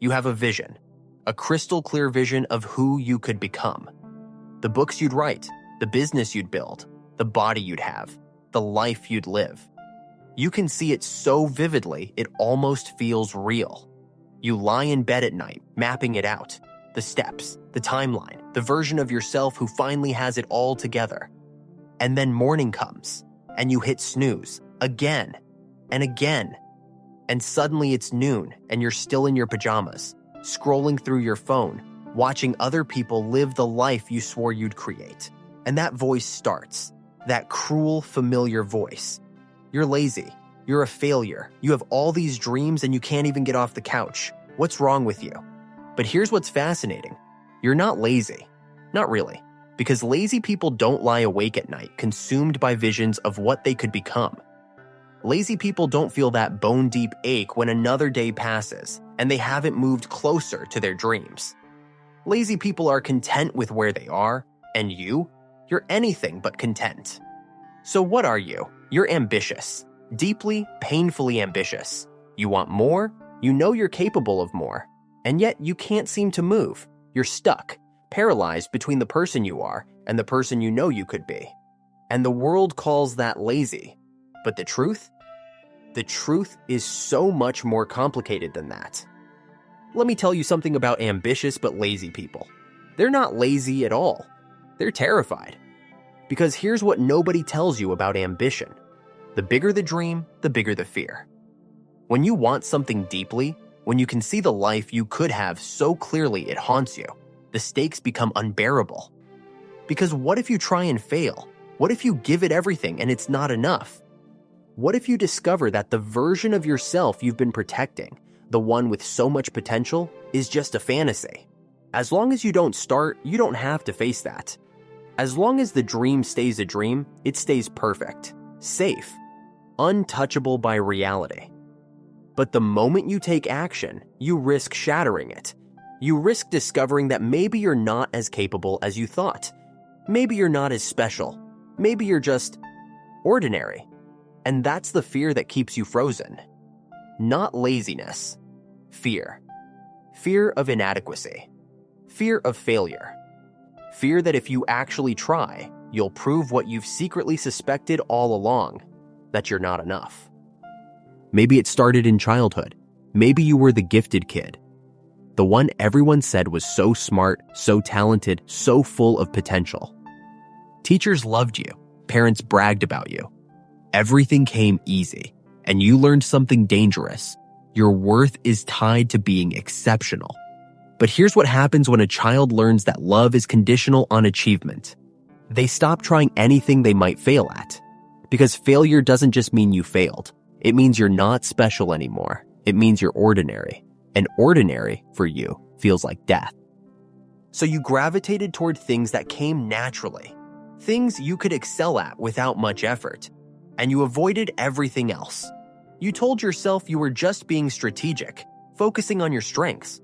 You have a vision, a crystal clear vision of who you could become. The books you'd write, the business you'd build, the body you'd have, the life you'd live. You can see it so vividly, it almost feels real. You lie in bed at night, mapping it out. The steps, the timeline, the version of yourself who finally has it all together. And then morning comes, and you hit snooze, again and again. And suddenly it's noon, and you're still in your pajamas, scrolling through your phone, watching other people live the life you swore you'd create. And that voice starts, that cruel, familiar voice. You're lazy. You're a failure. You have all these dreams and you can't even get off the couch. What's wrong with you? But here's what's fascinating. You're not lazy. Not really. Because lazy people don't lie awake at night, consumed by visions of what they could become. Lazy people don't feel that bone-deep ache when another day passes and they haven't moved closer to their dreams. Lazy people are content with where they are, and you're anything but content. So what are you? You're ambitious. Deeply, painfully ambitious. You want more, you know you're capable of more, and yet you can't seem to move. You're stuck, paralyzed between the person you are and the person you know you could be. And the world calls that lazy. But the truth? The truth is so much more complicated than that. Let me tell you something about ambitious but lazy people. They're not lazy at all. They're terrified. Because here's what nobody tells you about ambition. The bigger the dream, the bigger the fear. When you want something deeply, when you can see the life you could have so clearly it haunts you, the stakes become unbearable. Because what if you try and fail? What if you give it everything and it's not enough? What if you discover that the version of yourself you've been protecting, the one with so much potential, is just a fantasy? As long as you don't start, you don't have to face that. As long as the dream stays a dream, it stays perfect, safe, untouchable by reality. But the moment you take action, you risk shattering it. You risk discovering that maybe you're not as capable as you thought. Maybe you're not as special. Maybe you're just ordinary. And that's the fear that keeps you frozen. Not laziness. Fear. Fear of inadequacy. Fear of failure. Fear that if you actually try, you'll prove what you've secretly suspected all along, that you're not enough. Maybe it started in childhood. Maybe you were the gifted kid. The one everyone said was so smart, so talented, so full of potential. Teachers loved you. Parents bragged about you. Everything came easy, and you learned something dangerous. Your worth is tied to being exceptional. But here's what happens when a child learns that love is conditional on achievement. They stop trying anything they might fail at. Because failure doesn't just mean you failed. It means you're not special anymore. It means you're ordinary. And ordinary, for you, feels like death. So you gravitated toward things that came naturally. Things you could excel at without much effort. And you avoided everything else. You told yourself you were just being strategic, focusing on your strengths.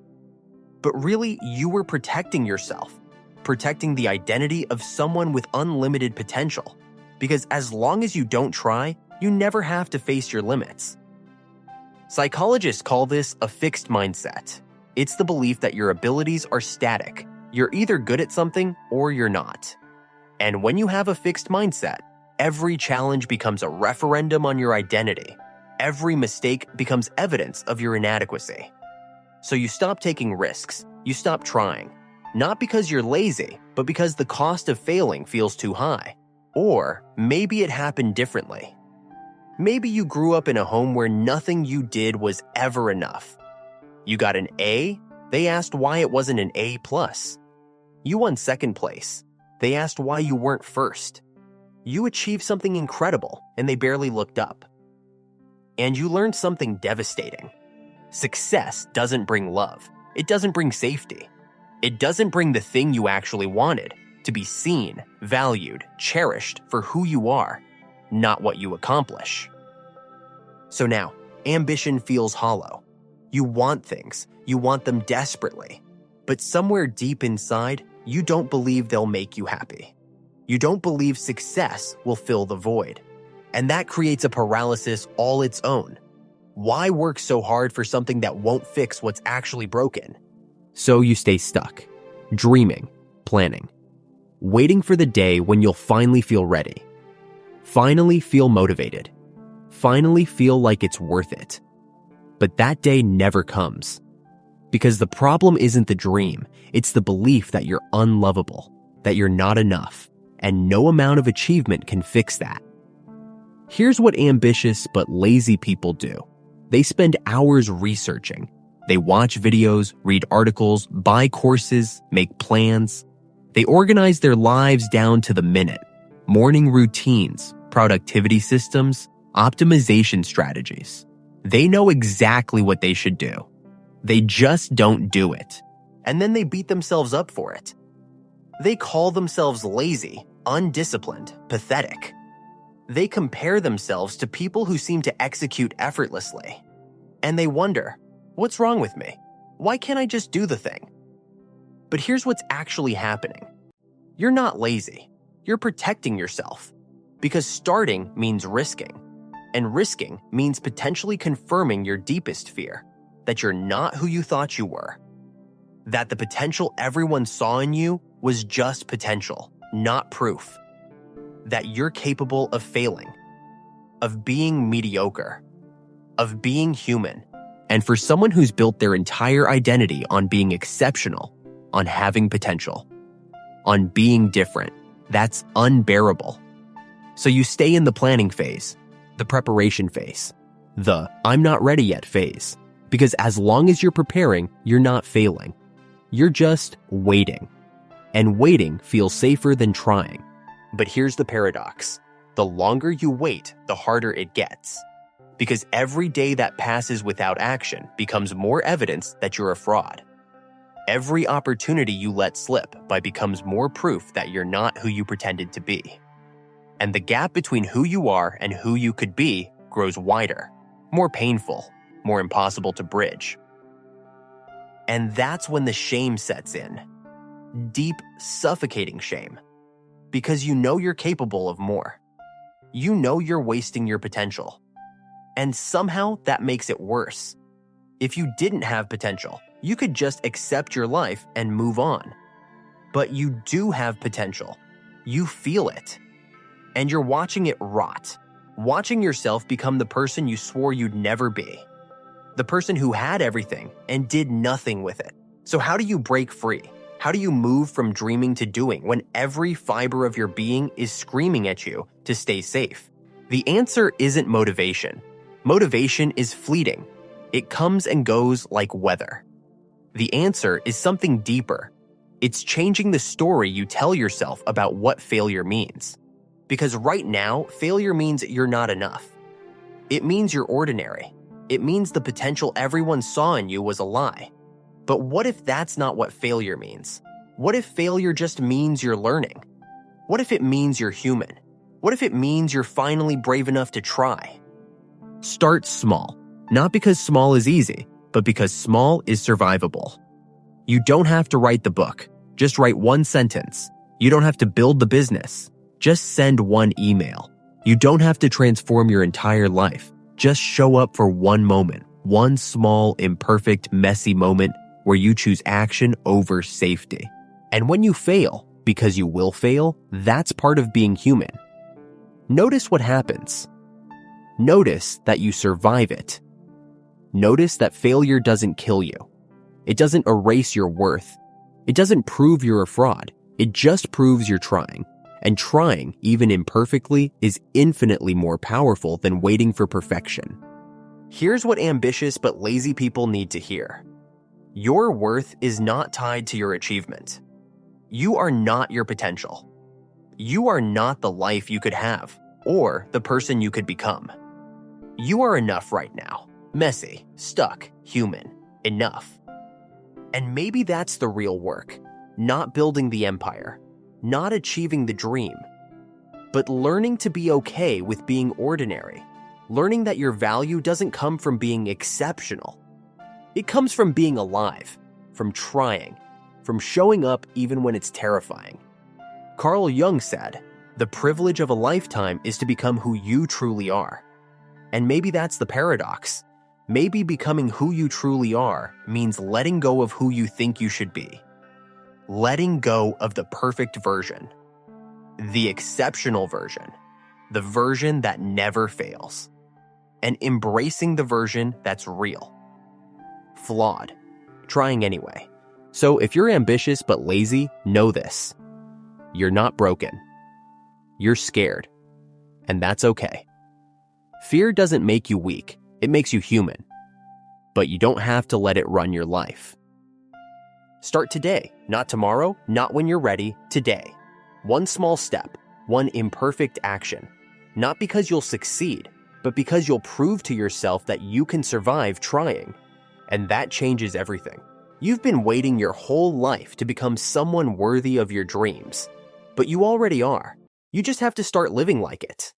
But really, you were protecting yourself, protecting the identity of someone with unlimited potential. Because as long as you don't try, you never have to face your limits. Psychologists call this a fixed mindset. It's the belief that your abilities are static. You're either good at something or you're not. And when you have a fixed mindset, every challenge becomes a referendum on your identity. Every mistake becomes evidence of your inadequacy. So you stop taking risks. You stop trying. Not because you're lazy, but because the cost of failing feels too high. Or maybe it happened differently. Maybe you grew up in a home where nothing you did was ever enough. You got an A, they asked why it wasn't an A+. You won second place. They asked why you weren't first. You achieved something incredible, and they barely looked up. And you learned something devastating. Success doesn't bring love. It doesn't bring safety. It doesn't bring the thing you actually wanted, to be seen, valued, cherished for who you are, not what you accomplish. So now, ambition feels hollow. You want things. You want them desperately. But somewhere deep inside, you don't believe they'll make you happy. You don't believe success will fill the void. And that creates a paralysis all its own. Why work so hard for something that won't fix what's actually broken? So you stay stuck, dreaming, planning, waiting for the day when you'll finally feel ready, finally feel motivated, finally feel like it's worth it. But that day never comes. Because the problem isn't the dream, it's the belief that you're unlovable, that you're not enough, and no amount of achievement can fix that. Here's what ambitious but lazy people do. They spend hours researching. They watch videos, read articles, buy courses, make plans. They organize their lives down to the minute. Morning routines, productivity systems, optimization strategies. They know exactly what they should do. They just don't do it. And then they beat themselves up for it. They call themselves lazy, undisciplined, pathetic. They compare themselves to people who seem to execute effortlessly. And they wonder, what's wrong with me? Why can't I just do the thing? But here's what's actually happening. You're not lazy. You're protecting yourself. Because starting means risking. And risking means potentially confirming your deepest fear, that you're not who you thought you were. That the potential everyone saw in you was just potential, not proof. That you're capable of failing, of being mediocre, of being human. And for someone who's built their entire identity on being exceptional, on having potential, on being different, that's unbearable. So you stay in the planning phase, the preparation phase, the I'm not ready yet phase. Because as long as you're preparing, you're not failing. You're just waiting. And waiting feels safer than trying. But here's the paradox. The longer you wait, the harder it gets. Because every day that passes without action becomes more evidence that you're a fraud. Every opportunity you let slip by becomes more proof that you're not who you pretended to be. And the gap between who you are and who you could be grows wider, more painful, more impossible to bridge. And that's when the shame sets in. Deep, suffocating shame. Because you know you're capable of more. You know you're wasting your potential. And somehow that makes it worse. If you didn't have potential, you could just accept your life and move on. But you do have potential. You feel it. And you're watching it rot. Watching yourself become the person you swore you'd never be. The person who had everything and did nothing with it. So how do you break free? How do you move from dreaming to doing when every fiber of your being is screaming at you to stay safe? The answer isn't motivation. Motivation is fleeting. It comes and goes like weather. The answer is something deeper. It's changing the story you tell yourself about what failure means. Because right now, failure means you're not enough. It means you're ordinary. It means the potential everyone saw in you was a lie. But what if that's not what failure means? What if failure just means you're learning? What if it means you're human? What if it means you're finally brave enough to try? Start small, not because small is easy, but because small is survivable. You don't have to write the book, just write one sentence. You don't have to build the business, just send one email. You don't have to transform your entire life, just show up for one moment, one small, imperfect, messy moment where you choose action over safety. And when you fail, because you will fail, that's part of being human. Notice what happens. Notice that you survive it. Notice that failure doesn't kill you. It doesn't erase your worth. It doesn't prove you're a fraud. It just proves you're trying. And trying, even imperfectly, is infinitely more powerful than waiting for perfection. Here's what ambitious but lazy people need to hear. Your worth is not tied to your achievement. You are not your potential. You are not the life you could have, or the person you could become. You are enough right now. Messy, stuck, human, enough. And maybe that's the real work. Not building the empire. Not achieving the dream. But learning to be okay with being ordinary. Learning that your value doesn't come from being exceptional. It comes from being alive, from trying, from showing up even when it's terrifying. Carl Jung said, "The privilege of a lifetime is to become who you truly are." And maybe that's the paradox. Maybe becoming who you truly are means letting go of who you think you should be. Letting go of the perfect version, the exceptional version, the version that never fails, and embracing the version that's real. Flawed, trying anyway. So if you're ambitious but lazy, know this. You're not broken. You're scared. And that's okay. Fear doesn't make you weak, it makes you human. But you don't have to let it run your life. Start today, not tomorrow, not when you're ready, today. One small step, one imperfect action. Not because you'll succeed, but because you'll prove to yourself that you can survive trying. And that changes everything. You've been waiting your whole life to become someone worthy of your dreams. But you already are. You just have to start living like it.